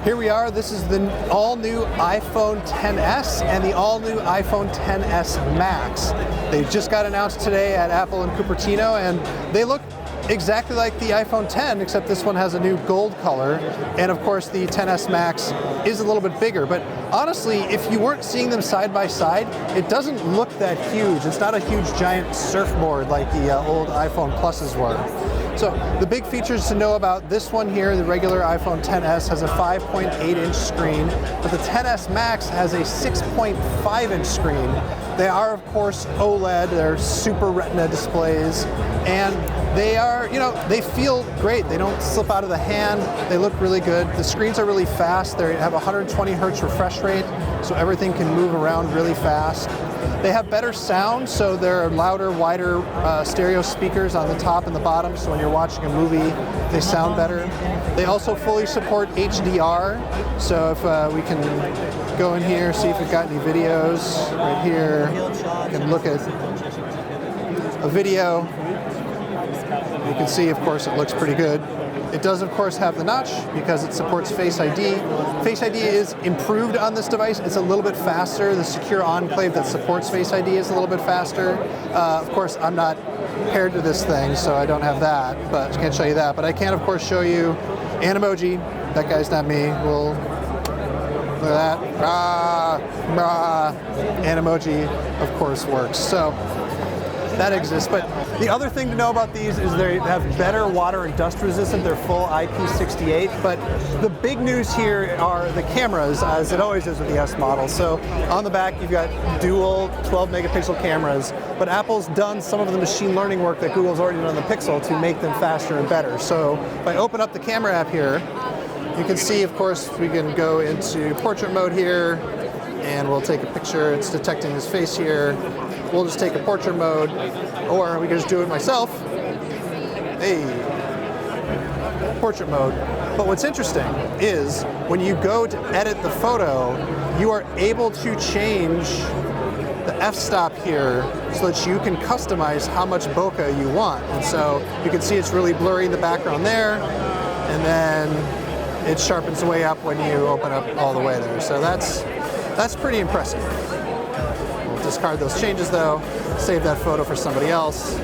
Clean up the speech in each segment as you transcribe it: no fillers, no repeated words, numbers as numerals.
Here we are. This is the all-new iPhone XS and the all-new iPhone XS Max. They just got announced today at Apple in Cupertino, and they look exactly like the iPhone X, except this one has a new gold color. And of course, the XS Max is a little bit bigger. But honestly, if you weren't seeing them side by side, it doesn't look that huge. It's not a huge giant surfboard like the old iPhone Pluses were. So the big features to know about this one here, the regular iPhone XS, has a 5.8-inch screen, but the XS Max has a 6.5-inch screen. They are, of course, OLED. They're Super Retina displays, and they are, they feel great. They don't slip out of the hand. They look really good. The screens are really fast. They have 120 hertz refresh rate, so everything can move around really fast. They have better sound, so there are louder, wider stereo speakers on the top and the bottom, so when you're watching a movie, they sound better. They also fully support HDR, so if we can go in here, see if we've got any videos. Right here, you can look at a video. You can see, of course, it looks pretty good. It does, of course, have the notch because it supports Face ID. Face ID is improved on this device. It's a little bit faster. The secure enclave that supports Face ID is a little bit faster. Of course, I'm not paired to this thing, so I don't have that, but I can't show you that. But I can, of course, show you an emoji. That guy's not me. We'll look at that. An emoji, of course, works. So that exists. But the other thing to know about these is they have better water and dust resistant. They're full IP68. But the big news here are the cameras, as it always is with the S model. So on the back, you've got dual 12 megapixel cameras, but Apple's done some of the machine learning work that Google's already done on the Pixel to make them faster and better. So if I open up the camera app here, you can see, of course, we can go into portrait mode here, and we'll take a picture. It's detecting his face here. We'll just take a portrait mode, or we can just do it myself. Hey, portrait mode. But what's interesting is when you go to edit the photo, you are able to change the f-stop here so that you can customize how much bokeh you want. And so you can see it's really blurry in the background there, and then it sharpens way up when you open up all the way there. So that's pretty impressive. We'll discard those changes though, save that photo for somebody else.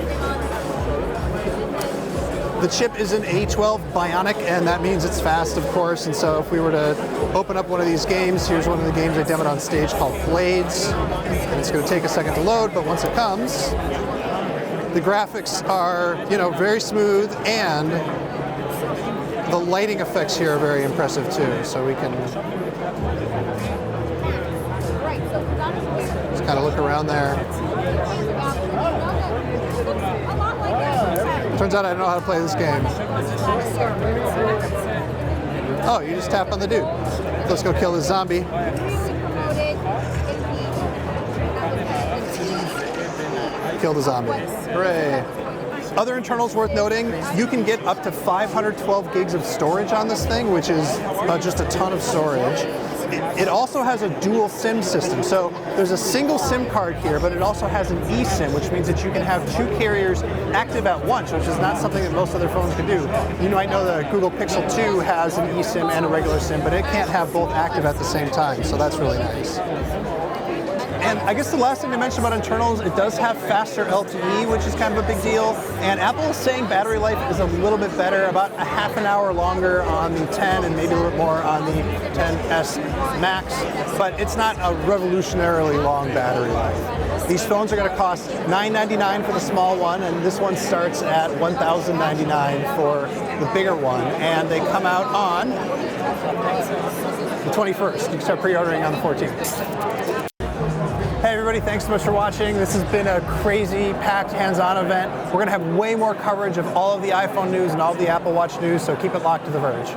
The chip is an A12 Bionic, and that means it's fast, of course. And so if we were to open up one of these games, here's one of the games I demoed on stage called Blades. And it's going to take a second to load, but once it comes, the graphics are, very smooth, and the lighting effects here are very impressive too. So we can just kind of look around there. Turns out I don't know how to play this game. Oh, you just tap on the dude. Let's go kill this zombie. Kill the zombie. Hooray. Other internals worth noting, you can get up to 512 gigs of storage on this thing, which is just a ton of storage. It also has a dual SIM system. So there's a single SIM card here, but it also has an eSIM, which means that you can have two carriers active at once, which is not something that most other phones can do. You might know the Google Pixel 2 has an eSIM and a regular SIM, but it can't have both active at the same time, so that's really nice. And I guess the last thing to mention about internals, it does have faster LTE, which is kind of a big deal. And Apple is saying battery life is a little bit better, about a half an hour longer on the 10 and maybe a little more on the XS Max, but it's not a revolutionarily long battery life. These phones are going to cost $999 for the small one, and this one starts at $1,099 for the bigger one. And they come out on the 21st. You can start pre-ordering on the 14th. Hey everybody, thanks so much for watching. This has been a crazy, packed, hands-on event. We're going to have way more coverage of all of the iPhone news and all of the Apple Watch news, so keep it locked to The Verge.